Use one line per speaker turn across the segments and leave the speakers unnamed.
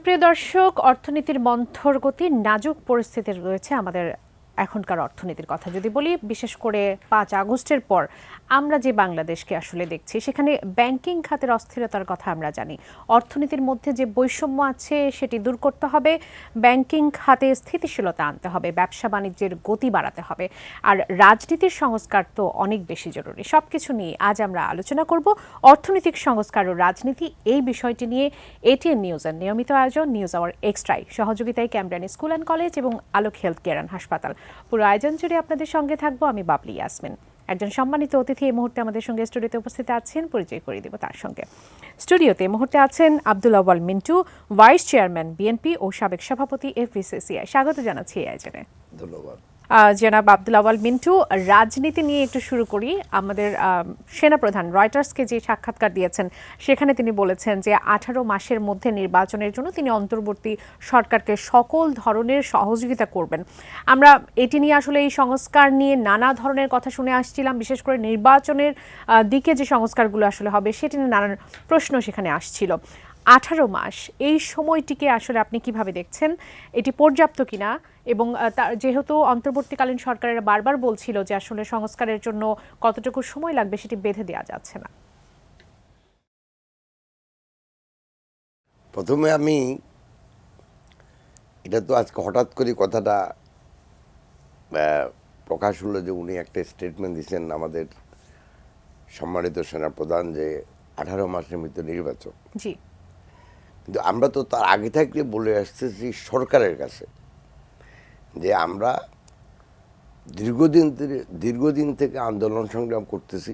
সুপ্রিয় দর্শক, অর্থনীতির মন্থর গতি, নাজুক পরিস্থিতি রয়েছে আমাদের এখনকার অর্থনীতির কথা যদি বলি। বিশেষ করে 5 আগস্টের পর আমরা যে বাংলাদেশকে আসলে দেখছি, সেখানে ব্যাংকিং খাতের অস্থিরতার কথা আমরা জানি। অর্থনীতির মধ্যে যে বৈষম্য আছে সেটি দূর করতে হবে, ব্যাংকিং খাতে স্থিতিশীলতা আনতে হবে, ব্যবসা বাণিজ্যের গতি বাড়াতে হবে, আর রাজনীতির সংস্কার তো অনেক বেশি জরুরি। সবকিছু নিয়ে আজ আমরা আলোচনা করব। অর্থনৈতিক সংস্কার ও রাজনীতি, এই বিষয়টি নিয়ে এটিএন নিউজের নিয়মিত আয়োজন নিউজ আওয়ার এক্সট্রাই সহযোগিতায় ক্যামব্রিয়ান স্কুল অ্যান্ড কলেজ এবং আলোক হেলথ কেয়ার অ্যান্ড হাসপাতাল। পুরো আয়োজন জুড়ে আপনাদের সঙ্গে থাকবো আমি বাবলি ইয়াসমিন। একজন সম্মানিত অতিথি এই মুহূর্তে আমাদের সঙ্গে স্টুডিওতে উপস্থিত আছেন, পরিচয় করিয়ে দেব তার সঙ্গে। স্টুডিওতে এই মুহূর্তে আছেন Abdul Awal Mintu, vice chairman BNP ও সাবেক সভাপতি এফবিসিসিআই। স্বাগত জানাচ্ছি এই আয়োজনে।
ধন্যবাদ।
জনাব আব্দুল আউয়াল মিন্টু, রাজনীতি নিয়ে একটু শুরু করি। আমাদের সেনাপ্রধান রয়টার্সকে যে সাক্ষাৎকার দিয়েছেন, সেখানে তিনি বলেছেন যে 18 মাসের মধ্যে নির্বাচনের জন্য তিনি অন্তর্বর্তী সরকারকে সকল ধরনের সহযোগিতা করবেন। আমরা এটি নিয়ে আসলে এই সংস্কার নিয়ে নানা ধরনের কথা শুনে আসছিলাম, বিশেষ করে নির্বাচনের দিকে যে সংস্কারগুলো আসলে হবে সেটি নিয়ে নানান প্রশ্ন সেখানে আসছিল। 18 মাস, এই সময়টিকে আসলে আপনি কিভাবে দেখছেন? এটি পর্যাপ্ত কিনা? এবং যেহেতু অন্তর্বর্তীকালীন সরকারের বারবার বলছিল যে আসলে সংস্কারের জন্য কতটুকু সময় লাগবে সেটি বেঁধে দেওয়া যাচ্ছে না।
প্রথমে আমি এটা তো আজকে হঠাৎ করে কথাটা প্রকাশ হলো যে উনি একটা স্টেটমেন্ট দিচ্ছেন আমাদের সম্মানিত সেনাপ্রধান যে 18 মাসের মধ্যে নির্বাচন।
জি,
কিন্তু আমরা তো তার আগে থাকতে বলে আসতেছি সরকারের কাছে যে আমরা দীর্ঘদিন থেকে আন্দোলন সংগ্রাম করতেছি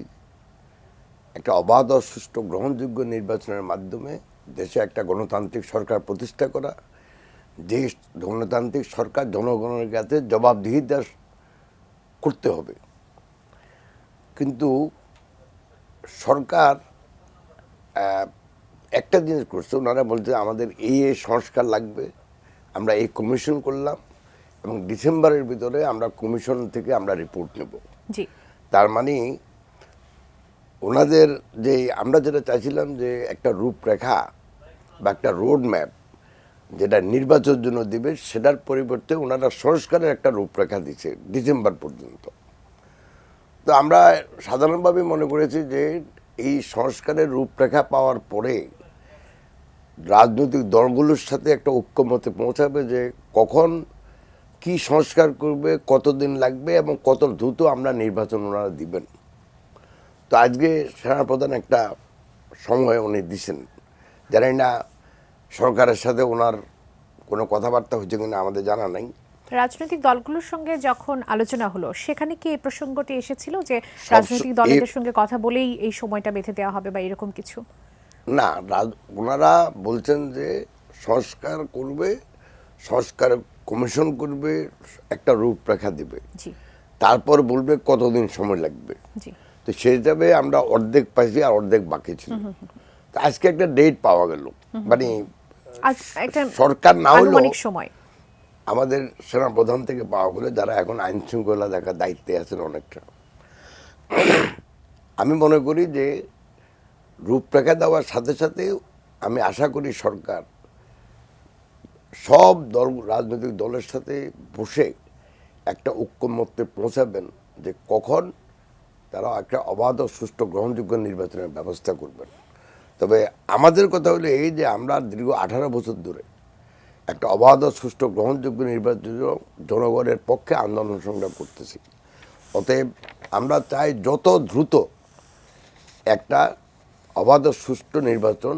একটা অবাধ ও সুষ্ঠু গ্রহণযোগ্য নির্বাচনের মাধ্যমে দেশে একটা গণতান্ত্রিক সরকার প্রতিষ্ঠা করা, দেশ গণতান্ত্রিক সরকার জনগণের কাছে জবাবদিহিতা করতে হবে। কিন্তু সরকার একটা জিনিস করছে, ওনারা বলছে আমাদের এই সংস্কার লাগবে, আমরা এই কমিশন করলাম এবং ডিসেম্বরের ভিতরে আমরা কমিশন থেকে আমরা রিপোর্ট নেব।
জি,
তার মানে ওনাদের যে আমরা যেটা চাইছিলাম যে একটা রূপরেখা বা একটা রোড ম্যাপ যেটা নির্বাচনের জন্য দিবে, সেটার পরিবর্তে ওনারা সংস্কারের একটা রূপরেখা দিচ্ছে ডিসেম্বর পর্যন্ত। তো আমরা সাধারণভাবে মনে করেছি যে এই সংস্কারের রূপরেখা পাওয়ার পরে রাজনৈতিক দলগুলোর সাথে একটা ঐক্যমতে পৌঁছাবে যে কখন কি সংস্কার করবে, কতদিন লাগবে এবং কত দ্রুত আমরা নির্বাচন ওনারা দিবেন। তো আজকে সেনাপ্রধান একটা সময় উনি দিচ্ছেন, জানি না সরকারের সাথে ওনার কোনো কথাবার্তা হচ্ছে কিনা আমাদের জানা নাই।
রাজনৈতিক দলগুলোর সঙ্গে যখন আলোচনা হলো সেখানে কি এই প্রসঙ্গটি এসেছিল যে রাজনৈতিক দলের সঙ্গে কথা বলেই এই সময়টা বেঁধে দেওয়া হবে বা এরকম কিছু?
না, ওনারা বলছেন যে সংস্কার করবে, সংস্কার কমিশন করবে, একটা রূপরেখা দেবে,
জি,
তারপর বলবে কতদিন সময় লাগবে।
জি,
তো সেই হিসাবে আমরা অর্ধেক পাইছি আর অর্ধেক বাকি ছিল। তো আজকে একটা ডেট পাওয়া গেল, মানে
একটা
সরকার না হলেও
আনুমানিক সময়
আমাদের সেনাপ্রধান থেকে পাওয়া গেলে যারা এখন আইন শৃঙ্খলা দেখার দায়িত্বে আছেন অনেকটা। আমি মনে করি যে রূপরেখা দেওয়ার সাথে সাথে আমি আশা করি সরকার সব রাজনৈতিক দলের সাথে বসে একটা ঐক্যমত্যে পৌঁছাবেন যে কখন তারা একটা অবাধ ও সুষ্ঠু গ্রহণযোগ্য নির্বাচনের ব্যবস্থা করবেন। তবে আমাদের কথা হলো এই যে আমরা দীর্ঘ 18 বছর ধরে একটা অবাধ ও সুষ্ঠু গ্রহণযোগ্য নির্বাচন জনগণের পক্ষে আন্দোলন সংগ্রাম করতেছি। অতএব আমরা চাই যত দ্রুত একটা অবাধ ও সুষ্ঠু নির্বাচন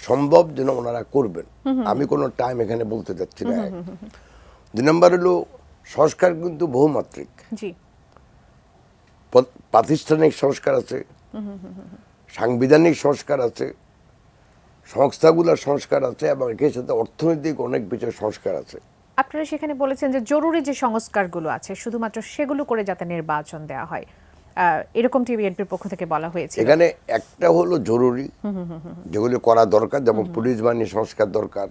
সম্ভব যেন ওনারা করবেন। আমি কোনো টাইম এখানে বলতে চাচ্ছি না। 2 নম্বর হলো সংস্কার কিন্তু বহুমাত্রিক।
জি,
প্রাতিষ্ঠানিক সংস্কার আছে, সাংবিধানিক সংস্কার আছে, সংস্থাগুলোর সংস্কার আছে এবং এর সাথে অর্থনৈতিক অনেক বিষয় সংস্কার আছে।
আপনারা সেখানে বলেছেন যে জরুরি যে সংস্কারগুলো আছে শুধুমাত্র সেগুলো করে যাতে নির্বাচন দেওয়া হয়, এরকমটি বিএনপির পক্ষ থেকে বলা হয়েছে।
এখানে একটা হলো জরুরি যেগুলো করা দরকার, যেমন পুলিশ বাহিনী সংস্কার দরকার,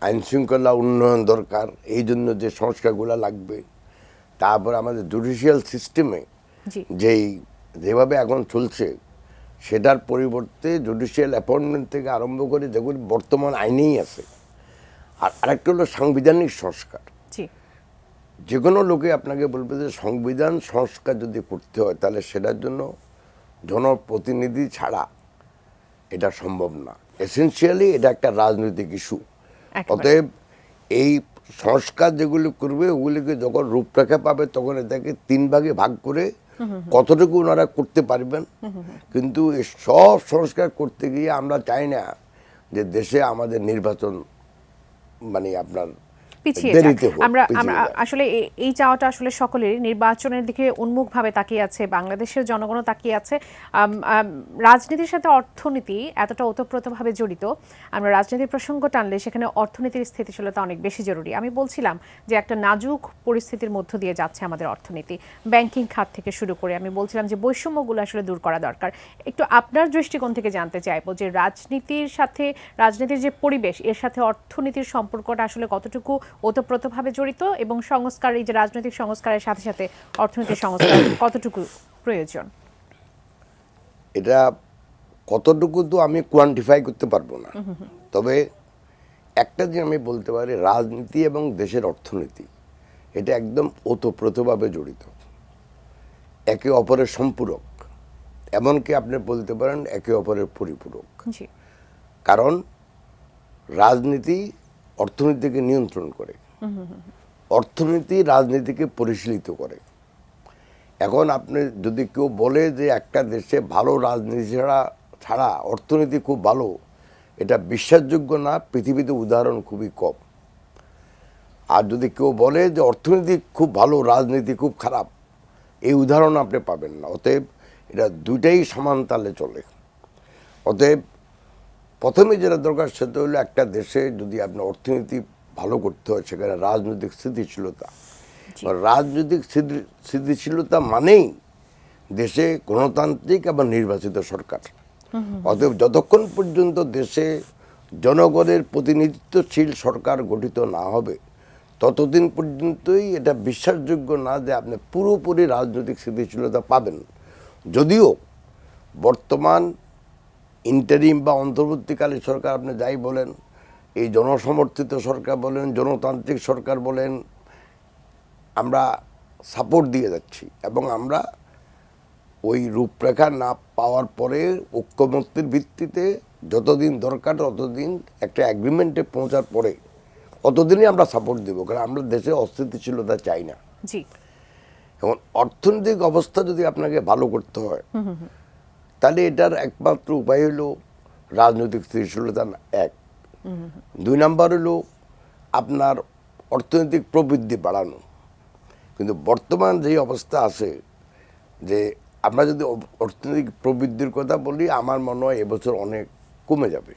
আইন শৃঙ্খলা উন্নয়ন দরকার, এই জন্য যে সংস্কারগুলো লাগবে। তারপর আমাদের জুডিশিয়াল সিস্টেমে যেভাবে এখন চলছে সেটার পরিবর্তে জুডিশিয়াল অ্যাপয়েন্টমেন্ট থেকে আরম্ভ করে যেগুলি বর্তমান আইনেই আছে। আর আরেকটা হলো সাংবিধানিক সংস্কার।
জি,
যে কোনো লোকে আপনাকে বলবে যে সংবিধান সংস্কার যদি করতে হয় তাহলে সেটার জন্য জনপ্রতিনিধি ছাড়া এটা সম্ভব না। এসেনশিয়ালি এটা একটা রাজনৈতিক ইস্যু।
একেবারে।
অতএব এই সংস্কার যেগুলি করবে ওগুলিকে যখন রূপরেখা পাবে তখন এটাকে 3 ভাগে ভাগ করে কতটুকু ওনারা করতে পারবেন। কিন্তু এই সব সংস্কার করতে গিয়ে আমরা চাই না যে দেশে আমাদের নির্বাচন মানে আপনার
পিছিয়ে
দেরিতে
যাক।
হোক,
আমরা
পিছিয়ে
আমরা
যাক।
আসলে এই চাওয়াটা আসলে সকলেরই, নির্বাচনের দিকে উন্মুখভাবে তাকিয়ে আছে বাংলাদেশের জনগণও তাকিয়ে আছে। রাজনীতির সাথে অর্থনীতি এতটা ওতপ্রোতভাবে জড়িত, আমরা রাজনীতির প্রসঙ্গ টানলে সেখানে অর্থনীতির স্থিতিশীলতা অনেক বেশি জরুরি। আমি বলছিলাম যে একটা নাজুক পরিস্থিতির মধ্য দিয়ে যাচ্ছে আমাদের অর্থনীতি, ব্যাংকিং খাত থেকে শুরু করে। আমি বলছিলাম যে বৈষম্যগুলো আসলে দূর করা দরকার। একটু আপনার দৃষ্টিকোণ থেকে জানতে চাইবো যে রাজনীতির যে পরিবেশ, এর সাথে অর্থনীতির সম্পর্কটা আসলে কতটুকু ওতপ্রোতভাবে জড়িত, এবং সংস্কার, এই যে রাজনৈতিক সংস্কারের সাথে সাথে অর্থনৈতিক সংস্কার কতটুকু প্রয়োজন?
এটা কতটুকু তো আমি কোয়ান্টিফাই করতে পারবো না, তবে একটা যে আমি বলতে পারি রাজনীতি এবং দেশের অর্থনীতি এটা একদম ওতপ্রোতভাবে জড়িত, একে অপরের সম্পূরক, এমনকি আপনি বলতে পারেন একে অপরের পরিপূরক।
জি,
কারণ রাজনীতি অর্থনীতিকে নিয়ন্ত্রণ করে, অর্থনীতি রাজনীতিকে পরিশীলিত করে। এখন আপনি যদি কেউ বলে যে একটা দেশে ভালো রাজনীতি ছাড়া অর্থনীতি খুব ভালো, এটা বিশ্বাসযোগ্য না। পৃথিবীতে উদাহরণ খুবই কম। আর যদি কেউ বলে যে অর্থনীতি খুব ভালো রাজনীতি খুব খারাপ, এই উদাহরণ আপনি পাবেন না। অতএব এটা দুইটাই সমান তালে চলে। অতএব প্রথমে যেটা দরকার সেটা হলো একটা দেশে যদি আপনি অর্থনীতি ভালো করতে হয় সেখানে রাজনৈতিক স্থিতিশীলতা। রাজনৈতিক স্থিতিশীলতা মানেই দেশে গণতান্ত্রিক এবং নির্বাচিত সরকার। অতএব যতক্ষণ পর্যন্ত দেশে জনগণের প্রতিনিধিত্বশীল সরকার গঠিত না হবে ততদিন পর্যন্তই এটা বিশ্বাসযোগ্য না যে আপনি পুরোপুরি রাজনৈতিক স্থিতিশীলতা পাবেন। যদিও বর্তমান ইন্টারিম বা অন্তর্বর্তীকালীন সরকার আপনি যাই বলেন, এই জনসমর্থিত সরকার বলেন, জনতান্ত্রিক সরকার বলেন, আমরা সাপোর্ট দিয়ে যাচ্ছি এবং আমরা ওই রূপরেখা না পাওয়ার পরে ঐক্যমত্যের ভিত্তিতে যতদিন দরকার ততদিন একটা এগ্রিমেন্টে পৌঁছার পরে ততদিনই আমরা সাপোর্ট দেব, কারণ আমরা দেশে অস্থিতিশীলতা চাই না।
জি,
এবং অর্থনৈতিক অবস্থা যদি আপনাকে ভালো করতে হয় তাহলে এটার একমাত্র উপায় হলো রাজনৈতিক স্থিতিশীলতা এক। 2 নাম্বার হলো আপনার অর্থনৈতিক প্রবৃদ্ধি বাড়ানো। কিন্তু বর্তমান যে অবস্থা আছে যে আমরা যদি অর্থনৈতিক প্রবৃদ্ধির কথা বলি, আমার মনে হয় এবছর অনেক কমে যাবে।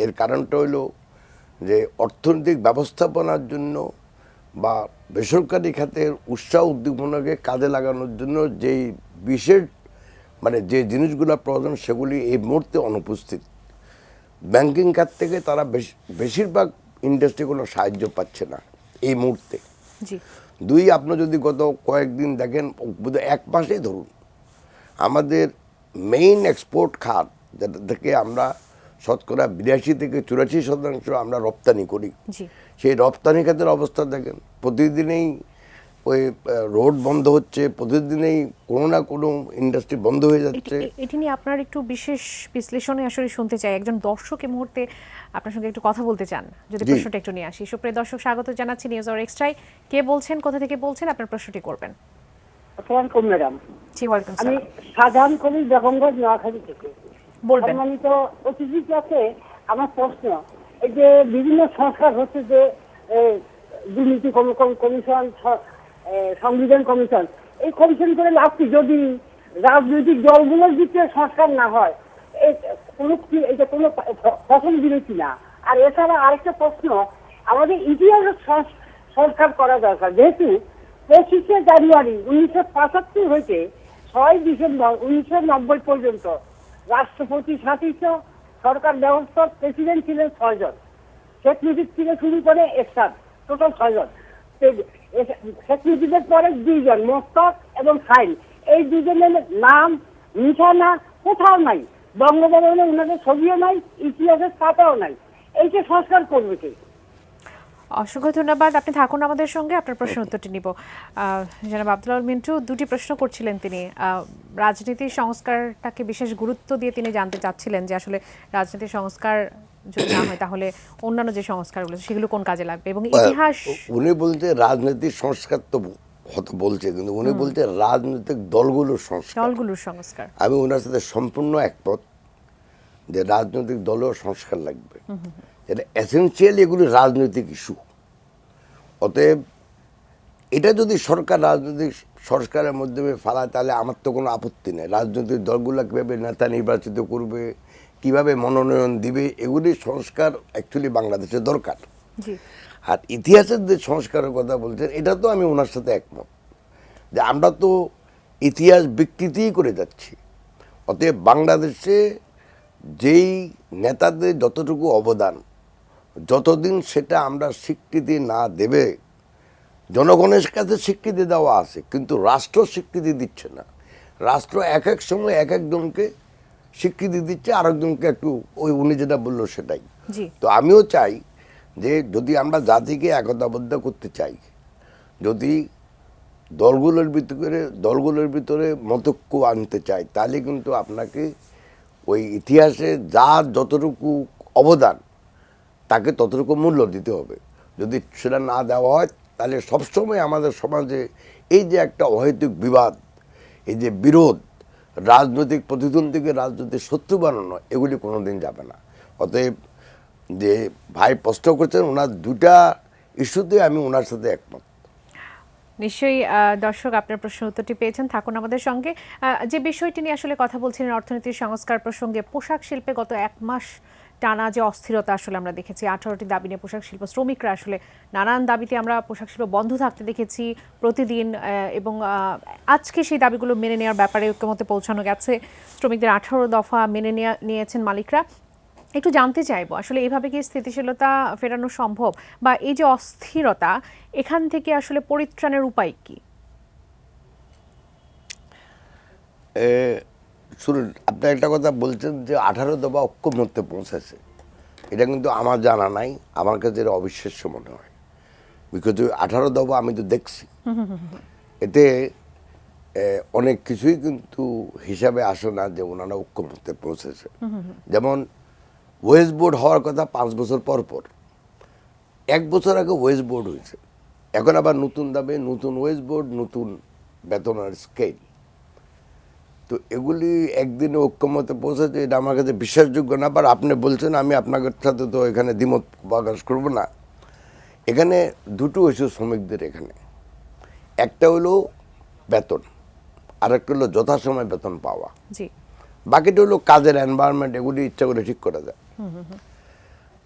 এর কারণটা হলো যে অর্থনৈতিক ব্যবস্থাপনার জন্য বা বেসরকারি খাতের উৎসাহ উদ্দীপনাকে কাজে লাগানোর জন্য যেই বিশেষ যে জিনিসগুলো প্রয়োজন সেগুলি এই মুহূর্তে অনুপস্থিত। ব্যাংকিং খাত থেকে তারা বেশিরভাগ ইন্ডাস্ট্রিগুলো সাহায্য পাচ্ছে না এই মুহূর্তে।
জি,
2, আপনি যদি গত কয়েকদিন দেখেন, বোধহয় 1 মাসেই ধরুন, আমাদের মেইন এক্সপোর্ট খাত যেটা থেকে আমরা শতকরা 82 থেকে 84% আমরা রপ্তানি করি,
জি,
সেই রপ্তানি খাতের অবস্থা দেখেন। প্রতিদিনেই ওই রোড বন্ধ হচ্ছে, প্রতিদিনেই কোনো না কোনো ইন্ডাস্ট্রি বন্ধ হয়ে যাচ্ছে।
এটি নিয়ে আপনার একটু বিশেষ বিশ্লেষণে আসলে শুনতে চাই। একজন দর্শক এই মুহূর্তে আপনার সঙ্গে একটু কথা বলতে চান, যদি
জি।
প্রশ্নটা একটু নিয়ে আসি। সুপ্রিয় দর্শক, স্বাগত জানাচ্ছি নিউজ আওয়ার এক্সট্রায়। কে বলছেন, কোথা থেকে বলছেন, আপনার প্রশ্নটি করবেন।
আসসালামু আলাইকুম ম্যাডাম।
জি, ওয়েলকাম
আমি
স্যার।
সাধারণ কবি বেগমগঞ্জ নোয়াখালী থেকে।
বলবেন।
সম্মানিত অতিথির কাছে আমার প্রশ্ন, এই যে বিভিন্ন সংস্কার হচ্ছে যে দুর্নীতি কমিশন, সংবিধান কমিশন, এই কমিশন করে লাভ কি যদি রাজনৈতিক দলগুলোর দিকে সংস্কার না হয়? এটা কোনো ফসল বিরতি না। আর এছাড়া আরেকটা প্রশ্ন, আমাদের ইতিহাসের সংস্কার করা দরকার। যেহেতু 25শে জানুয়ারি 1975 হইতে 6 ডিসেম্বর 1990 পর্যন্ত রাষ্ট্রপতি শাসিত সরকার ব্যবস্থার প্রেসিডেন্ট ছিলেন 6 জন। শেখ মুজিব থেকে শুরু করে এরশাদ, টোটাল 6 জন। শেখ মুজিবের পরে 2 জন, মোস্তাক এবং সাইন। এই 2 জনের নাম নিশানা কোথাও নাই। বঙ্গভবনে ওনাদের ছবিও নাই, ইতিহাসের পাতাও নাই। এইটা সংস্কার করবে কে?
অসংখ্য ধন্যবাদ, আপনি থাকুন আমাদের সঙ্গে, আপনার প্রশ্নের উত্তরটি নিব। জনাব আব্দুল মিন্টু দুটি প্রশ্ন করছিলেন তিনি। রাজনীতির সংস্কারটাকে বিশেষ গুরুত্ব দিয়ে তিনি জানতে চাচ্ছিলেন যে আসলে রাজনীতির সংস্কার যদি না হয় তাহলে অন্যান্য যে সংস্কারগুলো সেগুলো কোন কাজে লাগবে, এবং ইতিহাস।
উনি বলছে রাজনৈতিক সংস্কার তো হয়তো বলছে, কিন্তু উনি বলছে রাজনৈতিক দলগুলোর সংস্কার। আমি ওনার সাথে সম্পূর্ণ একমত যে রাজনৈতিক দলের সংস্কার লাগবে। এটা এসেনশিয়ালি এগুলি রাজনৈতিক ইস্যু। অতএব এটা যদি সরকার রাজনৈতিক সংস্কারের মাধ্যমে ফেলায় তাহলে আমার তো কোনো আপত্তি নেই। রাজনৈতিক দলগুলো কীভাবে নেতা নির্বাচিত করবে, কিভাবে মনোনয়ন দিবে, এগুলি সংস্কার অ্যাকচুয়ালি বাংলাদেশের দরকার। আর ইতিহাসের যে সংস্কারের কথা বলছেন, এটা তো আমি ওনার সাথে একমত যে আমরা তো ইতিহাস বিকৃতিই করে যাচ্ছি। অতএব বাংলাদেশে যেই নেতাদের যতটুকু অবদান, যতদিন সেটা আমরা স্বীকৃতি না দেবে, জনগণের কাছে স্বীকৃতি দেওয়া আছে কিন্তু রাষ্ট্র স্বীকৃতি দিচ্ছে না। রাষ্ট্র এক এক সময় এক একজনকে স্বীকৃতি দিচ্ছে, আরেকজনকে একটু ওই উনি যেটা বললো সেটাই। তো আমিও চাই যে যদি আমরা জাতিকে একতাবদ্ধ করতে চাই, যদি দলগুলোর ভিতরে মতৈক্য আনতে চাই, তাহলে কিন্তু আপনাকে ওই ইতিহাসে যার যতটুকু অবদান তাকে ততটুকু মূল্য দিতে হবে। যদি সেটা না দেওয়া হয় তাহলে সবসময় আমাদের সমাজে এই যে একটা অহেতুক বিবাদ, এই যে বিরোধ, রাজনৈতিক প্রতিদ্বন্দ্বীকে রাজনৈতিক শত্রু বানানো, এগুলি কোনো দিন যাবে না। অতএব যে ভাই প্রশ্ন করছেন, ওনার দুটা ইস্যুতে আমি ওনার সাথে একমত।
নিশ্চয়ই দর্শক আপনার প্রশ্ন উত্তরটি পেয়েছেন, থাকুন আমাদের সঙ্গে। যে বিষয়টি নিয়ে আসলে কথা বলছিলেন অর্থনীতির সংস্কার প্রসঙ্গে, পোশাক শিল্পে গত 1 মাস টানা যে অস্থিরতা আসলে আমরা দেখেছি, 18টি দাবি নিয়ে পোশাক শিল্প শ্রমিকরা আসলে নানান দাবিতে আমরা পোশাক শিল্প বন্ধ থাকতে দেখেছি প্রতিদিন, এবং আজকে সেই দাবিগুলো মেনে নেওয়ার ব্যাপারে ঐক্যমতে পৌঁছানো গেছে। শ্রমিকদের 18 দফা মেনে নিয়েছেন মালিকরা। একটু জানতে চাইবো আসলে এইভাবে কি স্থিতিশীলতা ফেরানো সম্ভব, বা এই যে অস্থিরতা, এখান থেকে আসলে পরিত্রাণের উপায় কি?
শুনুন, আপনি একটা কথা বলছেন যে 18 দফা ঐক্যমত্যে পৌঁছেছে, এটা কিন্তু আমার জানা নাই। আমার কাছে এটা অবিশ্বাস্য মনে হয়, বিকজ 18 দফা আমি তো দেখছি, এতে অনেক কিছুই কিন্তু হিসাবে আসে না যে ওনারা ঐক্যমত্যে পৌঁছেছে। যেমন ওয়েস্ট বোর্ড হওয়ার কথা 5 বছর পর পর, 1 বছর আগে ওয়েস্ট বোর্ড হয়েছে, এখন আবার নতুন দামে নতুন ওয়েস্ট বোর্ড, নতুন বেতনের স্কেল। তো এগুলি একদিনে ঐক্যমতে পৌঁছেছে, এটা আমার কাছে বিশ্বাসযোগ্য না। আবার আপনি বলছেন, আমি আপনার সাথে তো এখানে দ্বিমত প্রকাশ করব না। এখানে দুটো ইস্যু শ্রমিকদের এখানে, একটা হলো বেতন, আরেকটা হলো যথাসময় বেতন পাওয়া, বাকিটা হলো কাজের এনভায়রনমেন্ট, এগুলি ইচ্ছা করে ঠিক করা যায়।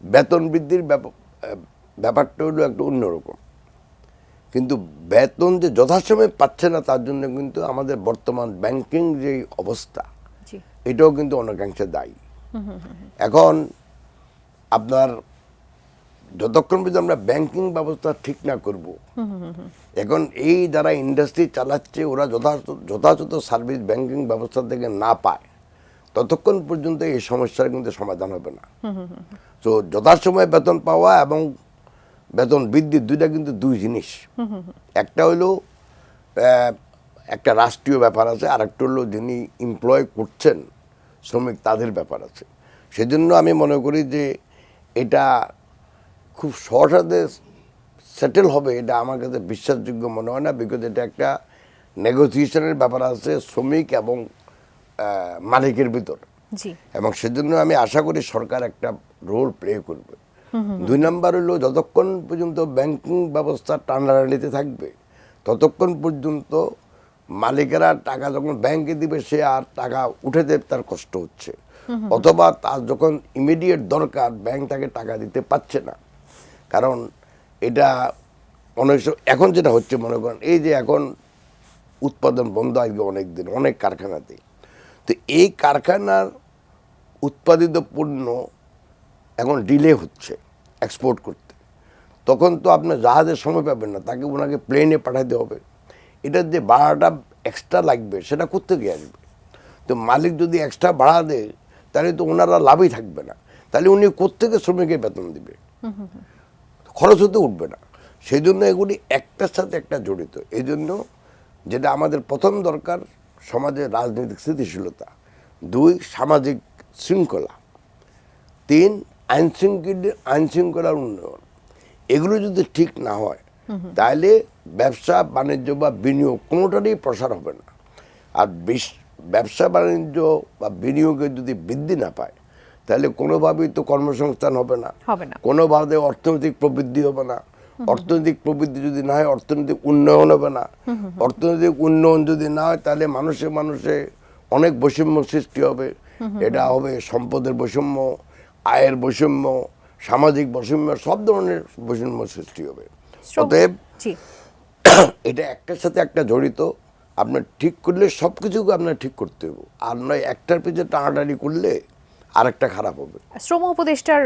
বেতন বৃদ্ধির ব্যাপারটা হলো একটু অন্যরকম, কিন্তু বেতন যে যথাসময়ে পাচ্ছে না তার জন্য কিন্তু আমাদের বর্তমান ব্যাংকিং যে অবস্থা, এটাও কিন্তু অনেকাংশে দায়ী। এখন আপনার যতক্ষণ পর্যন্ত আমরা ব্যাংকিং ব্যবস্থা ঠিক না করব, এখন এই যারা ইন্ডাস্ট্রি চালাচ্ছে ওরা যথাযথ সার্ভিস ব্যাংকিং ব্যবস্থা থেকে না পায়, ততক্ষণ পর্যন্ত এই সমস্যার কিন্তু সমাধান হবে না। তো যথাসময়ে বেতন পাওয়া এবং বেতন বৃদ্ধি দুইটা কিন্তু দুই জিনিস। একটা হইলো একটা রাষ্ট্রীয় ব্যাপার আছে, আর একটা হলো যিনি এমপ্লয় করছেন শ্রমিক, তাদের ব্যাপার আছে। সেজন্য আমি মনে করি যে এটা খুব শর্ট হাতে সেটেল হবে, এটা আমার কাছে বিশ্বাসযোগ্য মনে হয় না। বিকজ এটা একটা নেগোসিয়েশনের ব্যাপার আছে শ্রমিক এবং মালিকের ভিতর, এবং সেজন্য আমি আশা করি সরকার একটা রোল প্লে করবে। 2 নম্বর হলো, যতক্ষণ পর্যন্ত ব্যাংকিং ব্যবস্থা টানাটানিতে থাকবে ততক্ষণ পর্যন্ত মালিকেরা টাকা যখন ব্যাংকে দিবে সে আর টাকা উঠে দেবে তার কষ্ট হচ্ছে, অথবা তার যখন ইমিডিয়েট দরকার ব্যাংক তাকে টাকা দিতে পারছে না। কারণ এটা অনেক এখন যেটা হচ্ছে, মনে করেন এই যে এখন উৎপাদন বন্ধ আসবে অনেক দিন অনেক কারখানাতে, তো এই কারখানার উৎপাদিত পণ্য এখন ডিলে হচ্ছে এক্সপোর্ট করতে, তখন তো আপনি জাহাজের সময় পাবেন না, তাকে ওনাকে প্লেনে পাঠাতে হবে। এটার যে ভাড়াটা এক্সট্রা লাগবে সেটা কোত্থেকে আসবে? তো মালিক যদি এক্সট্রা ভাড়া দেয় তাহলে তো ওনারা লাভই থাকবে না, তাহলে উনি কোত্থেকে শ্রমিকের বেতন দিবে, খরচ হতে উঠবে না। সেই জন্য এগুলি একটার সাথে একটা জড়িত। এই জন্য যেটা আমাদের প্রথম দরকার, সমাজের রাজনৈতিক স্থিতিশীলতা, 2 সামাজিক শৃঙ্খলা, 3 আইন শৃঙ্খলার উন্নয়ন। এগুলো যদি ঠিক না হয় তাহলে ব্যবসা বাণিজ্য বা বিনিয়োগ কোনোটারই প্রসার হবে না। আর ব্যবসা বাণিজ্য বা বিনিয়োগে যদি বৃদ্ধি না পায় তাহলে কোনোভাবেই তো কর্মসংস্থান হবে না, কোনোভাবে অর্থনৈতিক প্রবৃদ্ধি হবে না। অর্থনৈতিক প্রবৃদ্ধি যদি না হয় অর্থনৈতিক উন্নয়ন হবে না। অর্থনৈতিক উন্নয়ন যদি না হয় তাহলে মানুষে মানুষে অনেক বৈষম্য সৃষ্টি হবে। এটা হবে সম্পদের বৈষম্য, আয়ের বৈষম্য, সামাজিক বৈষম্য, সব ধরনের বৈষম্য সৃষ্টি হবে। অতএব এটা একটার সাথে একটা জড়িত। আপনার ঠিক করলে সব কিছুকে আপনার ঠিক করতে হবে, আর নয় একটার পিছনে টানাটানি করলে আরেকটা খারাপ হবে।
শ্রম উপদেষ্টার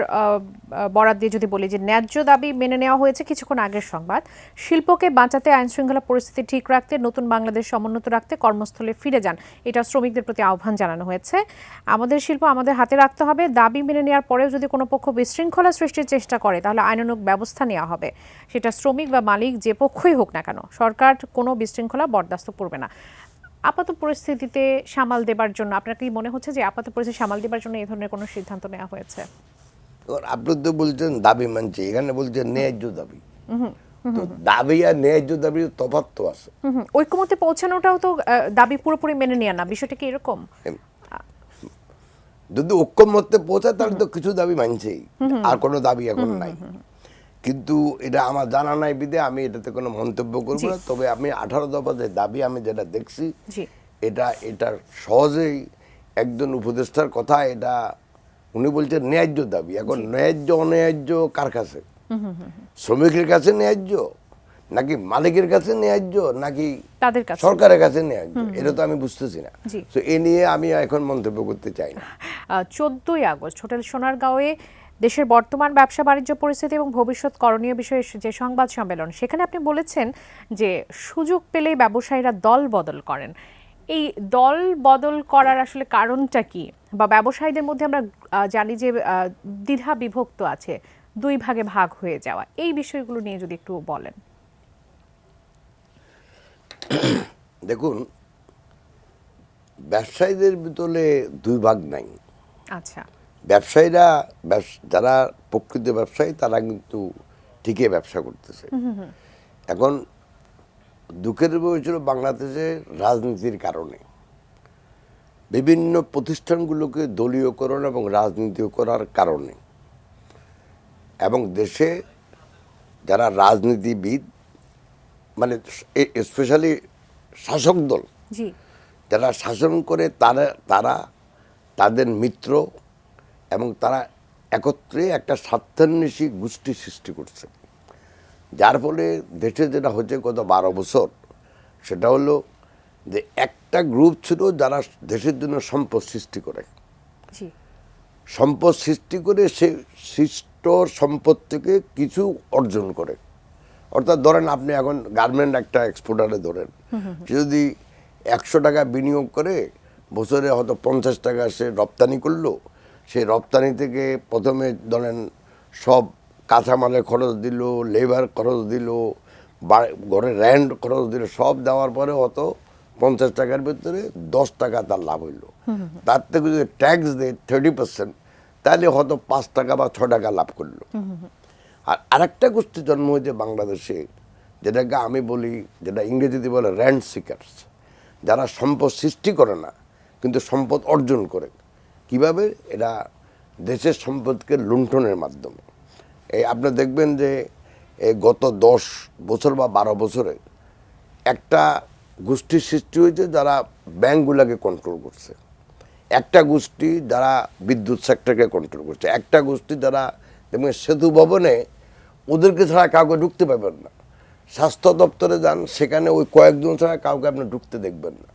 বরাদ দিয়ে যদি বলি যে ন্যায্য দাবি মেনে নেওয়া হয়েছে কিছুক্ষণ আগের সংবাদ, শিল্পকে বাঁচাতে, আইন শৃঙ্খলা পরিস্থিতি ঠিক রাখতে, নতুন বাংলাদেশ সমুন্নত রাখতে কর্মস্থলে ফিরে যান, এটা শ্রমিকদের প্রতি আহ্বান জানানো হয়েছে। আমাদের শিল্প আমাদের হাতে রাখতে হবে, দাবি মেনে নেওয়ার পরেও যদি কোনো পক্ষ বিশৃঙ্খলা সৃষ্টির চেষ্টা করে তাহলে আইনানুগ ব্যবস্থা নেওয়া হবে, সেটা শ্রমিক বা মালিক যে পক্ষই হোক না কেন, সরকার কোনো বিশৃঙ্খলা বরদাস্ত করবে না। আপাত পরিস্থিতিতে সামাল দেবার জন্য আপনার কি মনে হচ্ছে যে আপাত পরিস্থিতি সামাল দেবার জন্য এই ধরনের কোনো সিদ্ধান্ত নেওয়া হয়েছে?
আপনি তো বলছেন দাবি মানছে, এখানে বলছেন ন্যায্য দাবি। তো দাবি আর ন্যায্য দাবির তফাৎ তো আছে।
ঐক্যমত্যে পৌঁছানোটাও তো দাবি পুরোপুরি মেনে নেওয়া না, বিষয়টা কি এরকম?
যদি ঐক্যমত্যে পৌঁছায় তাহলে তো কিছু দাবি মানছেই, আর কোনো দাবি এখন নাই। কিন্তু এটা আমার জানা নাই বিধে আমি এটাতে কোনো মন্তব্য করবো না। তবে আমি 18 দফা যে দাবি আমি যেটা দেখছি, এটা সহজেই একজন উপদেষ্টার কথা, এটা উনি বলছেন ন্যায্য দাবি। এখন ন্যায্য অন্যায্য কার কাছে? শ্রমিকের কাছে ন্যায্য, নাকি মালিকের কাছে ন্যায্য, নাকি সরকারের কাছে ন্যায্য? এটা তো আমি বুঝতেছি না। তো এ নিয়ে আমি এখন মন্তব্য করতে চাই না।
14ই আগস্ট হোটেল সোনারগাঁওয়ে দেশের বর্তমান ব্যবসা বাণিজ্য পরিস্থিতি এবং ভবিষ্যৎ করণীয় বিষয়ে যে সংবাদ সম্মেলন, সেখানে আপনি বলেছেন যে সুযোগ পেলেই ব্যবসায়ীরা দল বদল করেন। এই দল বদল করার আসলে কারণটা কি? বা ব্যবসায়ীদের মধ্যে আমরা জানি যে দ্বিধা বিভক্ত আছে, 2 ভাগে ভাগ হয়ে যাওয়া, এই বিষয়গুলো নিয়ে যদি একটু বলেন।
দেখুন, ব্যবসায়ীদের ভিতরে 2 ভাগ নাই।
আচ্ছা,
ব্যবসায়ীরা যারা প্রকৃত ব্যবসায়ী তারা কিন্তু ঠিকই ব্যবসা করতেছে। এখন দুঃখের বিষয় ছিল বাংলাদেশের রাজনীতির কারণে বিভিন্ন প্রতিষ্ঠানগুলোকে দলীয়করণ এবং রাজনীতি করার কারণে, এবং দেশে যারা রাজনীতিবিদ, মানে স্পেশালি শাসক দল যারা শাসন করে, তারা তাদের মিত্র এবং তারা একত্রে একটা স্বার্থান্বেষী গোষ্ঠী সৃষ্টি করছে। যার ফলে দেশে যেটা হচ্ছে গত 12 বছর, সেটা হলো যে একটা গ্রুপ ছিল যারা দেশের জন্য সম্পদ সৃষ্টি করে, সম্পদ সৃষ্টি করে সে সৃষ্ট সম্পদ থেকে কিছু অর্জন করে। অর্থাৎ ধরেন আপনি এখন গার্মেন্ট একটা এক্সপোর্টারে ধরেন, সে যদি 100 টাকা বিনিয়োগ করে বছরে হয়তো 50 টাকা সে রপ্তানি করলো, সেই রপ্তানি থেকে প্রথমে ধরেন সব কাঁচামালের খরচ দিল, লেবার খরচ দিল, ঘরে র্যান্ট খরচ দিল, সব দেওয়ার পরে হয়তো 50 টাকার ভিতরে 10 টাকা তার লাভ হইল। তার থেকে যদি ট্যাক্স দেয় 30%, তাহলে হয়তো 5 টাকা বা 6 টাকা লাভ করলো। আর আরেকটা গোষ্ঠী জন্ম হয়েছে বাংলাদেশে, যেটাকে আমি বলি, যেটা ইংরেজিতে বলে র্যান্ট সিকার্স, যারা সম্পদ সৃষ্টি করে না কিন্তু সম্পদ অর্জন করে। কিভাবে? এটা দেশের সম্পদকে লুণ্ঠনের মাধ্যমে। এই আপনি দেখবেন যে এই গত 10 বছর বা 12 বছরে একটা গোষ্ঠীর সৃষ্টি হয়েছে যারা ব্যাংকগুলোকে কন্ট্রোল করছে, একটা গোষ্ঠী যারা বিদ্যুৎ সেক্টরকে কন্ট্রোল করছে, একটা গোষ্ঠী যারা দেখবেন সেতু ভবনে ওদেরকে ছাড়া কাউকে ঢুকতে পারবেন না। স্বাস্থ্য দপ্তরে যান, সেখানে ওই কয়েকজন ছাড়া কাউকে আপনি ঢুকতে দেখবেন না।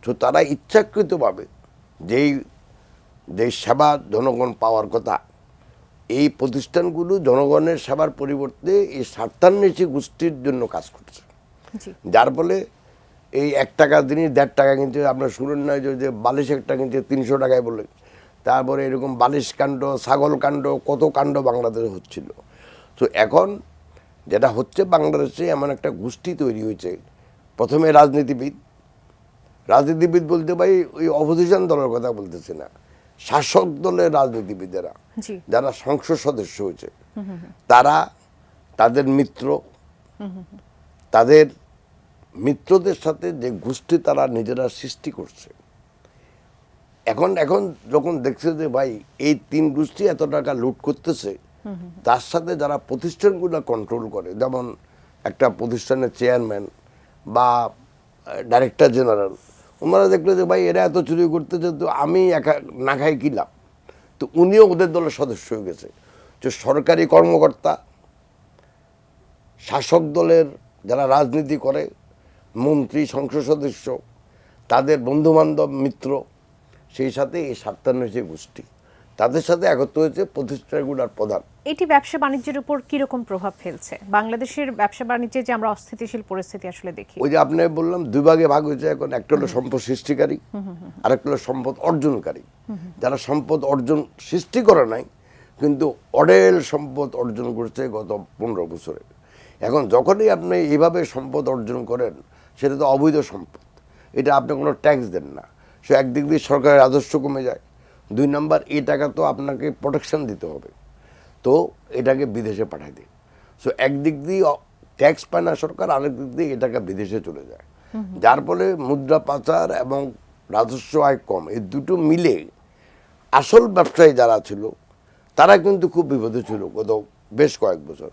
তো তারা ইচ্ছাকৃতভাবে যেই সেবা জনগণ পাওয়ার কথা, এই প্রতিষ্ঠানগুলো জনগণের সেবার পরিবর্তে এই স্বার্থান্বেষী গোষ্ঠীর জন্য কাজ করছে। যার ফলে এই 1 টাকা জিনিস 1.5 টাকা কিনছে, আপনার শুনেন না যে বালিশ একটা কিনছে 300 টাকায় বলে, তারপরে এরকম বালিশ কাণ্ড, ছাগল কাণ্ড, কত কাণ্ড বাংলাদেশে হচ্ছিল। তো এখন যেটা হচ্ছে, বাংলাদেশে এমন একটা গোষ্ঠী তৈরি হয়েছে, প্রথমে রাজনীতিবিদ বলতে ভাই ওই অপোজিশন দলের কথা বলতেছে না, শাসক দলের রাজনীতিবিদেরা
জি।
যারা সংসদ সদস্য হয়েছে, তারা তাদের তাদের মিত্রদের সাথে যে গোষ্ঠী তারা নিজেরা সৃষ্টি করছে, এখন যখন দেখছে যে ভাই এই তিন গোষ্ঠী এত টাকা লুট করতেছে, তার সাথে যারা প্রতিষ্ঠানগুলো কন্ট্রোল করে, যেমন একটা প্রতিষ্ঠানের চেয়ারম্যান বা ডাইরেক্টর জেনারেল, ওনারা দেখলো যে ভাই এরা এত চুরি করতেছে, তো আমি একা না খাই কি লাভ, তো উনিও ওদের দলের সদস্য হয়ে গেছে। যে সরকারি কর্মকর্তা, শাসক দলের যারা রাজনীতি করে, মন্ত্রী, সংসদ সদস্য, তাদের বন্ধুবান্ধব, মিত্র, সেই সাথে এই স্বার্থান্বেষী গোষ্ঠী, তাদের সাথে একত্র হয়েছে প্রতিষ্ঠানগুলোর প্রধান।
এটি ব্যবসা বাণিজ্যের উপর কিরকম প্রভাব ফেলছে? বাংলাদেশের ব্যবসা বাণিজ্যে যে আমরা অস্থিতিশীল পরিস্থিতি আসলে দেখি,
ওই যে আপনি বললাম দুই ভাগে ভাগ হয়েছে এখন, একটা হলো সম্পদ সৃষ্টিকারী, আর একটা হলো সম্পদ অর্জনকারী। যারা সম্পদ অর্জন সৃষ্টি করে নাই, কিন্তু অডেল সম্পদ অর্জন করছে গত 15 বছরে। এখন যখনই আপনি এইভাবে সম্পদ অর্জন করেন, সেটা তো অবৈধ সম্পদ, এটা আপনি কোনো ট্যাক্স দেন না, সে একদিক দিয়ে সরকারের রাজস্ব কমে যায়। 2 নম্বর, এই টাকা তো আপনাকে প্রোটেকশন দিতে হবে, তো এটাকে বিদেশে পাঠায় দিই। সো একদিক দিয়ে ট্যাক্স পায় না সরকার, আরেক দিক দিয়ে এ টাকা বিদেশে চলে যায়, যার ফলে মুদ্রা পাচার এবং রাজস্ব আয় কম, এই দুটো মিলে আসল ব্যবসায়ী যারা ছিল তারা কিন্তু খুব বিপদে ছিল গত বেশ কয়েক বছর।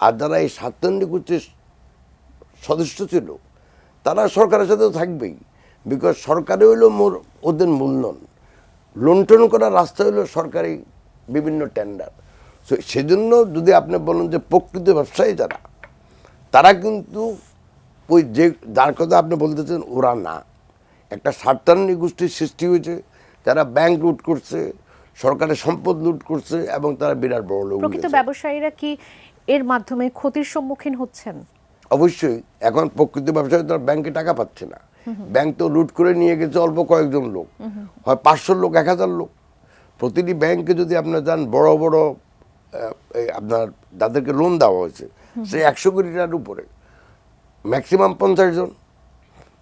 আর যারা এই স্বার্থান্বেষী গোষ্ঠীর সদস্য ছিল, তারা সরকারের সাথেও থাকবেই, বিকজ সরকারে হইলো ওদের মূলধন, লুণ্ঠন করার রাস্তা হলো সরকারি বিভিন্ন টেন্ডার। সেজন্য যদি আপনি বলেন যে প্রকৃত ব্যবসায়ী যারা, তারা কিন্তু ওই যে যার কথা আপনি বলতেছেন ওরা না, একটা স্বার্থান্বেষী গোষ্ঠীর সৃষ্টি হয়েছে, যারা ব্যাংক লুট করছে, সরকারের সম্পদ লুট করছে, এবং তারা বিরাট বড় লোক।
প্রকৃত ব্যবসায়ীরা কি এর মাধ্যমে ক্ষতির সম্মুখীন হচ্ছেন?
অবশ্যই। এখন প্রকৃত ব্যবসায়ী তো ব্যাংকে টাকা পাচ্ছে না, ব্যাংক তো লুট করে নিয়ে গেছে অল্প কয়েকজন লোক, হয় 500 লোক, 1000 লোক। প্রতিটি ব্যাংকে যদি আপনার যান, বড় বড় আপনার যাদেরকে লোন দেওয়া হয়েছে, সে 100 কোটি টাকার উপরে, ম্যাক্সিমাম 50 জন,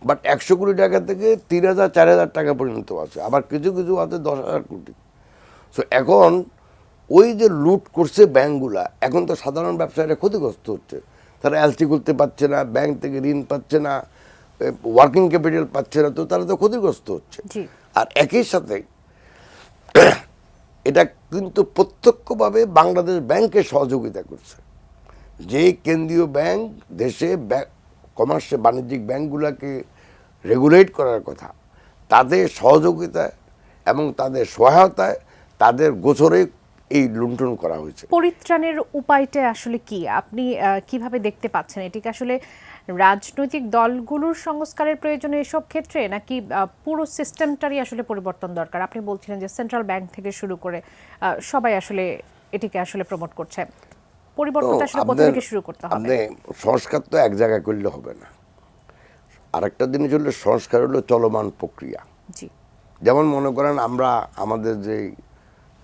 বাট 100 কোটি টাকা থেকে 3000, 4000 টাকা পর্যন্ত আছে, আবার কিছু কিছু আছে 10,000 কোটি। সো এখন ওই যে লুট করছে ব্যাংকগুলা, এখন তো সাধারণ ব্যবসায়ীরা ক্ষতিগ্রস্ত হচ্ছে, তারা এলসি করতে পারছে না, ব্যাংক থেকে ঋণ পাচ্ছে না, ওয়ার্কিং ক্যাপিটাল পাচ্ছে না, তো তারা তো ক্ষতিগ্রস্ত হচ্ছে। আর একই সাথে এটা কিন্তু প্রত্যক্ষভাবে বাংলাদেশ ব্যাংকে সহযোগিতা করছে। যে কেন্দ্রীয় ব্যাংক দেশে কমার্শিয়াল বাণিজ্যিক ব্যাংকগুলোকে রেগুলেট করার কথা, তাদের সহযোগিতায় এবং তাদের সহায়তায়, তাদের গোচরে এই লুণ্ঠন করা হয়েছে।
পরিত্রাণের উপায়টা আসলে কি? আপনি কিভাবে দেখতে পাচ্ছেন? এটিকে আসলে রাজনৈতিক দলগুলোর সংস্কারের প্রয়োজনে এসব ক্ষেত্রে, নাকি পুরো সিস্টেমটারই আসলে পরিবর্তন দরকার? আপনি বলছিলেন যে সেন্ট্রাল ব্যাংক থেকে শুরু করে সবাই আসলে এটিকে আসলে প্রমোট করছে, পরিবর্তনটা আসলে কোথা থেকে শুরু করতে হবে?
আপনি সংস্কার তো এক জায়গায় করলে হবে না, আরেকটা জিনিস হলো সংস্কার হলো চলমান প্রক্রিয়া।
জি।
যেমন মনে করেন আমরা আমাদের যে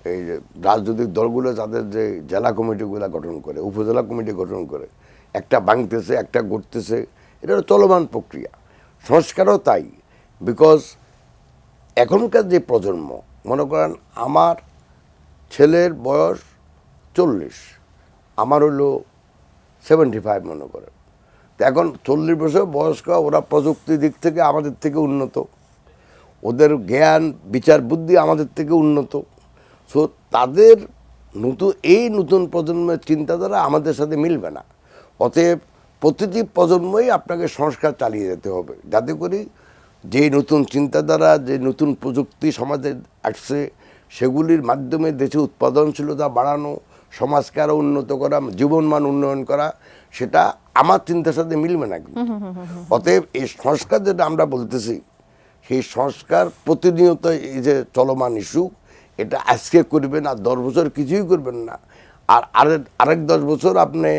এই যে রাজনৈতিক দলগুলো তাদের যে জেলা কমিটিগুলো গঠন করে, উপজেলা কমিটি গঠন করে, একটা ভাঙতেছে, একটা গড়তেছে, এটা হলো চলমান প্রক্রিয়া। সংস্কারও তাই, বিকজ এখনকার যে প্রজন্ম, মনে করেন আমার ছেলের বয়স 40, আমার হলো 75 মনে করেন, তো এখন 40 বছর বয়স্ক, ওরা প্রযুক্তির দিক থেকে আমাদের থেকে উন্নত, ওদের জ্ঞান বিচার বুদ্ধি আমাদের থেকে উন্নত। সো তাদের নতুন প্রজন্মের চিন্তাধারা আমাদের সাথে মিলবে না। অতএব প্রতিটি প্রজন্মই আপনাকে সংস্কার চালিয়ে যেতে হবে, যাতে করে যে নতুন চিন্তাধারা, যে নতুন প্রযুক্তি সমাজে আসছে, সেগুলির মাধ্যমে দেশে উৎপাদনশীলতা বাড়ানো, সমাজকে আরও উন্নত করা, জীবনমান উন্নয়ন করা, সেটা আমার চিন্তার সাথে মিলবে না। অতএব এই সংস্কার যেটা আমরা বলতেছি, সেই সংস্কার প্রতিনিয়ত এই যে চলমান ইস্যু, এটা আজকে করবেন আর 10 বছর কিছুই করবেন না, আর আরেক 10 বছর আপনি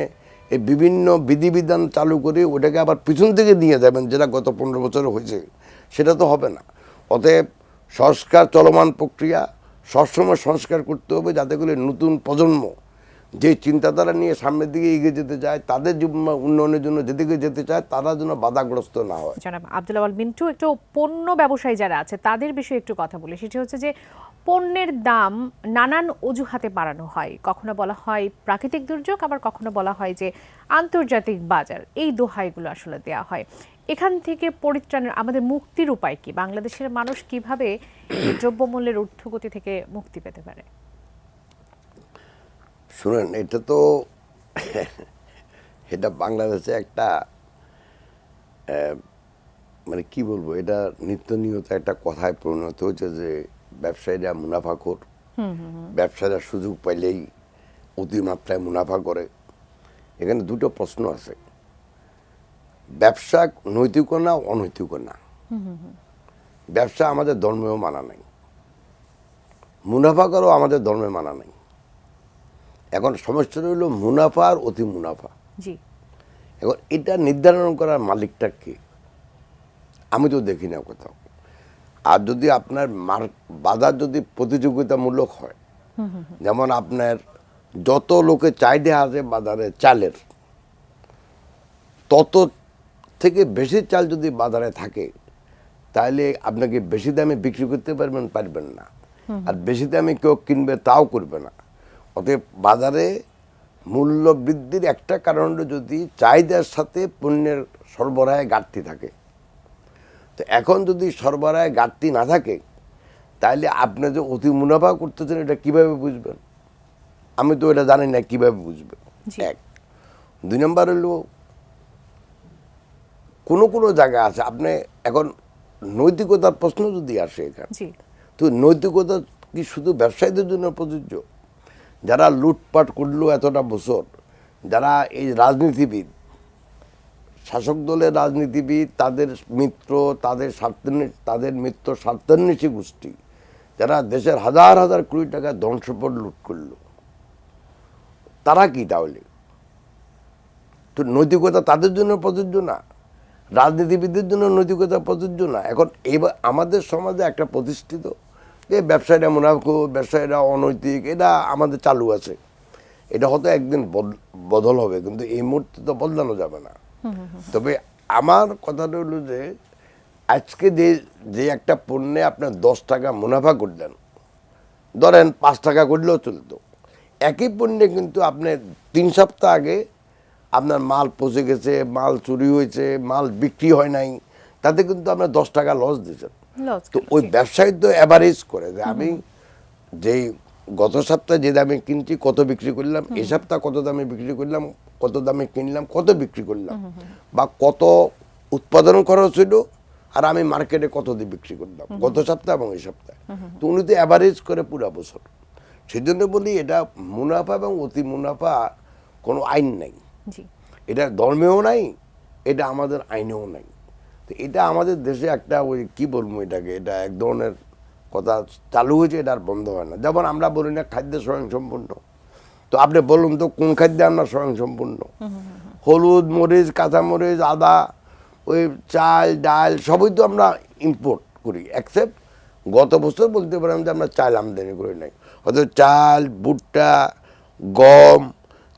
এই বিভিন্ন বিধিবিধান চালু করে ওটাকে আবার পিছন থেকে নিয়ে যাবেন, যেটা গত 15 বছর হয়েছে, সেটা তো হবে না। অতএব সংস্কার চলমান প্রক্রিয়া, সবসময় সংস্কার করতে হবে, যাতে করে নতুন প্রজন্ম যে চিন্তাধারা নিয়ে সামনের দিকে এগিয়ে যেতে চায়, তাদের জীবন উন্নয়নের জন্য যেদিকে যেতে চায়, তারা যেন বাধাগ্রস্ত না হয়।
জনাব আব্দুল আওয়াল মিন্টু, একটু পণ্য ব্যবসায়ী যারা আছে তাদের বিষয়ে একটু কথা বলি। সেটি হচ্ছে যে পণ্যের দাম নানান অজুহাতে বাড়ানো হয়, কখনো বলা হয় প্রাকৃতিক দুর্যোগ, আবার কখনো বলা হয় যে আন্তর্জাতিক বাজার, এই দোহাইগুলো আসলে দেওয়া হয়। এখান থেকে পরিত্রাণের আমাদের মুক্তির উপায় কি? বাংলাদেশের মানুষ কিভাবে এই দ্রব্যমূল্যের ঊর্ধ্বগতি থেকে মুক্তি পেতে পারে?
শুনেন, এটা তো এটা বাংলাদেশে একটা মানে কি বলবো, এটা নিত্য নিয়ত একটা কথায় পরিণত হয়েছে যে ব্যবসায়ীরা মুনাফাখোর, ব্যবসায়ীরা সুযোগ পাইলেই অতিমাত্রায় মুনাফা করে। এখানে দুটো প্রশ্ন আছে, ব্যবসা নৈতিক না অনৈতিক না। ব্যবসা আমাদের ধর্মেও মানা নাই, মুনাফা করাও আমাদের ধর্মে মানা নাই। এখন সমস্যাটা হলো মুনাফা আর অতি মুনাফা।
জি,
এখন এটা নির্ধারণ করার মালিকটা কে? আমি তো দেখি না কোথাও। আর যদি আপনার বাজার যদি প্রতিযোগিতামূলক হয়, যেমন আপনার যত লোকে চাহিদা আছে বাজারে চালের, তত থেকে বেশি চাল যদি বাজারে থাকে, তাহলে আপনাকে বেশি দামে বিক্রি করতে পারবেন না। আর বেশি দামে কেউ কিনবে তাও করবে না। অতএব বাজারে মূল্য বৃদ্ধির একটা কারণ হলো যদি চাহিদার সাথে পণ্যের সরবরাহে ঘাটতি থাকে। তো এখন যদি সরবরাহে ঘাটতি না থাকে, তাহলে আপনি যে অতি মুনাফা করতেছেন এটা কিভাবে বুঝবেন? আমি তো এটা জানি না কিভাবে বুঝবেন।
জি।
এক। দুই নম্বর হলো কোনো কোনো জায়গা আছে, আপনি এখন নৈতিকতার প্রশ্ন যদি আসে এখানে,
জি,
তো নৈতিকতা কি শুধু ব্যবসায়ীদের জন্য প্রযোজ্য? যারা লুটপাট করলো এতটা বছর, যারা এই রাজনীতিবিদ, শাসক দলের রাজনীতিবিদ, তাদের মিত্র, তাদের মিত্র স্বার্থান্বেষী গোষ্ঠী, যারা দেশের হাজার হাজার কোটি টাকা ধন সম্পদ লুট করলো, তারা কি তাহলে? তো নৈতিকতা তাদের জন্য প্রযোজ্য না, রাজনীতিবিদদের জন্য নৈতিকতা প্রযোজ্য না। এখন এবার আমাদের সমাজে একটা প্রতিষ্ঠিত যে ব্যবসায়ীরা মুনাফা, ব্যবসায়ীরা অনৈতিক, এটা আমাদের চালু আছে। এটা হয়তো একদিন বদল হবে, কিন্তু এই মুহূর্তে তো বদলানো যাবে না। তবে আমার কথাটা হলো যে আজকে যে একটা পণ্যে আপনার 10 টাকা মুনাফা করলেন, ধরেন 5 টাকা করলেও চলতো, একই পণ্যে কিন্তু আপনি 3 সপ্তাহ আগে আপনার মাল পচে গেছে, মাল চুরি হয়েছে, মাল বিক্রি হয় নাই, তাতে কিন্তু আপনার 10 টাকা লস দিয়েছেন।
লস
তো
গেল,
ওই
জি।
ব্যবসায়ী তো অ্যাভারেজ করে যে আমি যেই গত সপ্তাহে যে দামে কিনছি কত বিক্রি করলাম, এই সপ্তাহ কত দামে বিক্রি করলাম, কত দামে কিনলাম, কত বিক্রি করলাম, বা কত উৎপাদন খরচ হইল, আর আমি মার্কেটে কত দিয়ে বিক্রি করলাম গত সপ্তাহ এবং এই সপ্তাহে। তো উনি তো অ্যাভারেজ করে পুরা বছর। সেই জন্য বলি এটা মুনাফা এবং অতি মুনাফা কোনো আইন নাই,
জি,
এটা ধর্মেও নাই, এটা আমাদের আইনেও নাই। তো এটা আমাদের দেশে একটা ওই কি বলবো এটাকে, এটা এক ধরনের কথা চালু হয়েছে, এটা আর বন্ধ হয় না। যেমন আমরা বলি না খাদ্য স্বয়ংসম্পূর্ণ, তো আপনি বলুন তো কোন খাদ্যে আমরা স্বয়ংসম্পূর্ণ? হলুদ, মরিচ, কাঁচামরিচ, আদা, ওই চাল, ডাল সবই তো আমরা ইম্পোর্ট করি, অ্যাকসেপ্ট গত বছর বলতে পারেন যে আমরা চাল আমদানি করি নাই। অথচ চাল, ভুট্টা, গম,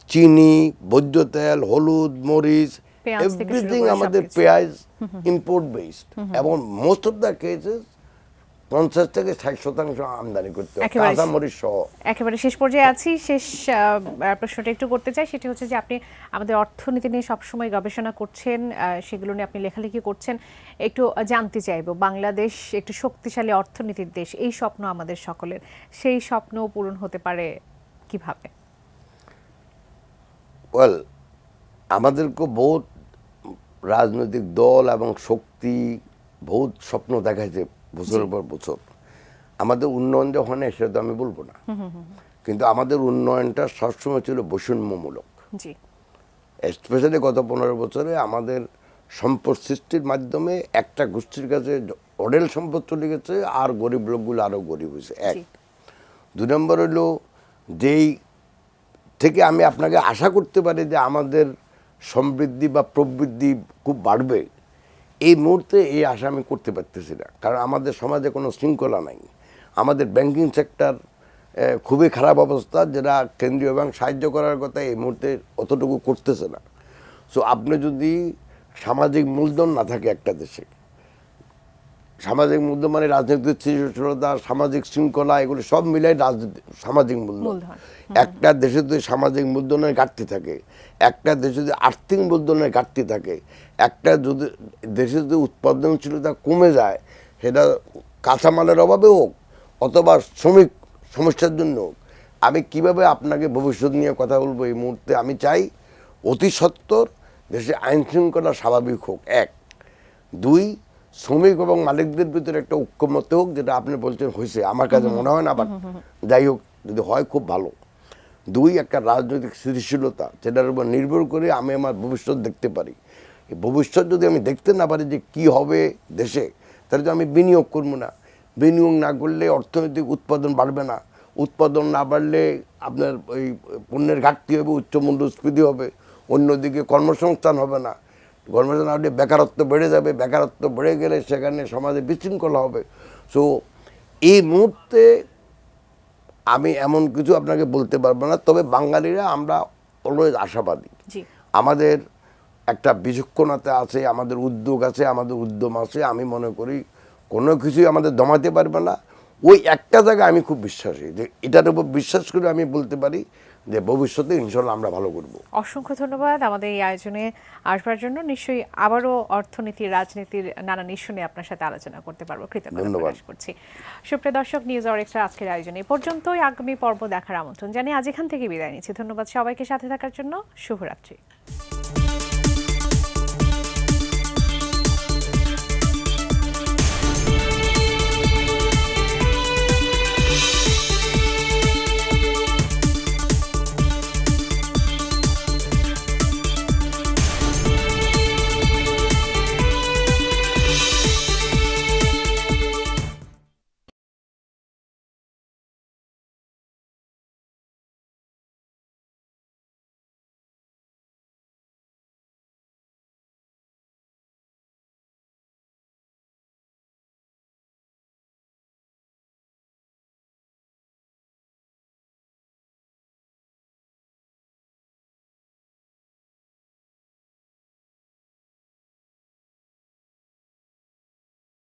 চিনি, ভোজ্য তেল, হলুদ, মরিচ,
পেঁয়াজ থেকে শুরু
এভরিথিং
করে
আমাদের
সবকিছু।
পেঁয়াজ ইম্পোর্ট বেসড, এবং মোস্ট অফ দ্য কেসেস 50 থেকে 60% আমদানি করতে হয়,
একেবারে
কাঁচামরিচ সহ।
একেবারে শেষ পর্যায়ে আছি। শেষ প্রশ্নটা একটু করতে চাই, সেটি হচ্ছে যে আপনি আমাদের অর্থনীতি নিয়ে সবসময় গবেষণা করছেন, সেগুলো নিয়ে আপনি লেখালেখি করছেন। একটু জানতে চাইবো, বাংলাদেশ একটি শক্তিশালী অর্থনীতির দেশ, এই স্বপ্ন আমাদের সকলের, সেই স্বপ্ন পূরণ হতে পারে কিভাবে?
ওয়েল, আমাদেরকে বহুত রাজনৈতিক দল এবং শক্তি বহুত স্বপ্ন দেখাইছে বছরের পর বছর। আমাদের উন্নয়ন যে হয় না সেটা তো আমি বলবো না, কিন্তু আমাদের উন্নয়নটা সবসময় ছিল বৈষম্যমূলক।
জি,
স্পেশালি গত 15 বছরে আমাদের সম্পদ সৃষ্টির মাধ্যমে একটা গোষ্ঠীর কাছে অডেল সম্পদ চলে গেছে, আর গরিব লোকগুলো আরও গরিব হয়েছে। এক।
জি,
2 নম্বর হলো যেই থেকে আমি আপনাকে আশা করতে পারি যে আমাদের সমৃদ্ধি বা প্রবৃদ্ধি খুব বাড়বে, এই মুহূর্তে এই আশা আমি করতে পারতেছি না, কারণ আমাদের সমাজে কোনো শৃঙ্খলা নাই। আমাদের ব্যাংকিং সেক্টর খুবই খারাপ অবস্থা, যেটা কেন্দ্রীয় ব্যাংক সাহায্য করার কথা এই মুহূর্তে অতটুকু করতেছে না। সো আপনি যদি সামাজিক মূলধন না থাকে একটা দেশে, সামাজিক মূলধন মানে রাজনৈতিক স্থিতিশীলতা, সামাজিক শৃঙ্খলা, এগুলো সব মিলাই রাজনীতি সামাজিক মূলধন। একটা দেশে যদি সামাজিক মূলধনের ঘাটতি থাকে, একটা দেশে যদি আর্থিক মূলধনের ঘাটতি থাকে, একটা যদি দেশে যদি উৎপাদনশীলতা কমে যায়, সেটা কাঁচামালের অভাবে হোক অথবা শ্রমিক সমস্যার জন্য হোক, আমি কিভাবে আপনাকে ভবিষ্যৎ নিয়ে কথা বলবো এই মুহূর্তে? আমি চাই অতি সত্বর দেশে আইন শৃঙ্খলা স্বাভাবিক হোক, এক। দুই, শ্রমিক এবং মালিকদের ভিতরে একটা ঐক্যমত্য হোক, যেটা আপনি বলছেন হয়েছে, আমার কাছে মনে হয় না, বাট যাই হোক, যদি হয় খুব ভালো। দুই, একটা রাজনৈতিক স্থিতিশীলতা, যেটার উপর নির্ভর করে আমি আমার ভবিষ্যৎ দেখতে পারি। এই ভবিষ্যৎ যদি আমি দেখতে না পারি যে কি হবে দেশে, তাহলে তো আমি বিনিয়োগ করবো না। বিনিয়োগ না করলে অর্থনৈতিক উৎপাদন বাড়বে না, উৎপাদন না বাড়লে আপনার ওই পণ্যের ঘাটতি হবে, উচ্চ মূল্যস্ফীতি হবে, অন্যদিকে কর্মসংস্থান হবে না, কর্মসংস্থান না হলে বেকারত্ব বেড়ে যাবে, বেকারত্ব বেড়ে গেলে সেখানে সমাজে বিশৃঙ্খলা হবে। সো এই মুহূর্তে আমি এমন কিছু আপনাকে বলতে পারবো না, তবে বাঙালিরা আমরা অলওয়েজ আশাবাদী। আমাদের একটা বিচক্ষণতা আছে, আমাদের উদ্যোগ আছে, আমাদের উদ্যম আছে। আমি মনে করি কোনো কিছুই আমাদের দমাতে পারবে না। ওই একটা জায়গায় আমি খুব বিশ্বাসী, যে এটার উপর বিশ্বাস করে আমি বলতে পারি যে ভবিষ্যতে ইনশাল্লাহ আমরা ভালো করব।
অসংখ্য ধন্যবাদ আমাদের এই আয়োজনে আসবার জন্য। নিশ্চয়ই আবারও অর্থনীতি, রাজনীতির নানান ইস্যু নিয়ে আপনার সাথে আলোচনা করতে পারবো। কৃতজ্ঞতা প্রকাশ করছি। সুপ্রিয় দর্শক, নিউজ আওয়ার এক্সট্রা আজকের আয়োজনে এ পর্যন্তই। আগামী পর্ব দেখার আমন্ত্রণ জানিয়ে আজ এখান থেকে বিদায় নিচ্ছি। ধন্যবাদ সবাইকে সাথে থাকার জন্য। শুভরাত্রি।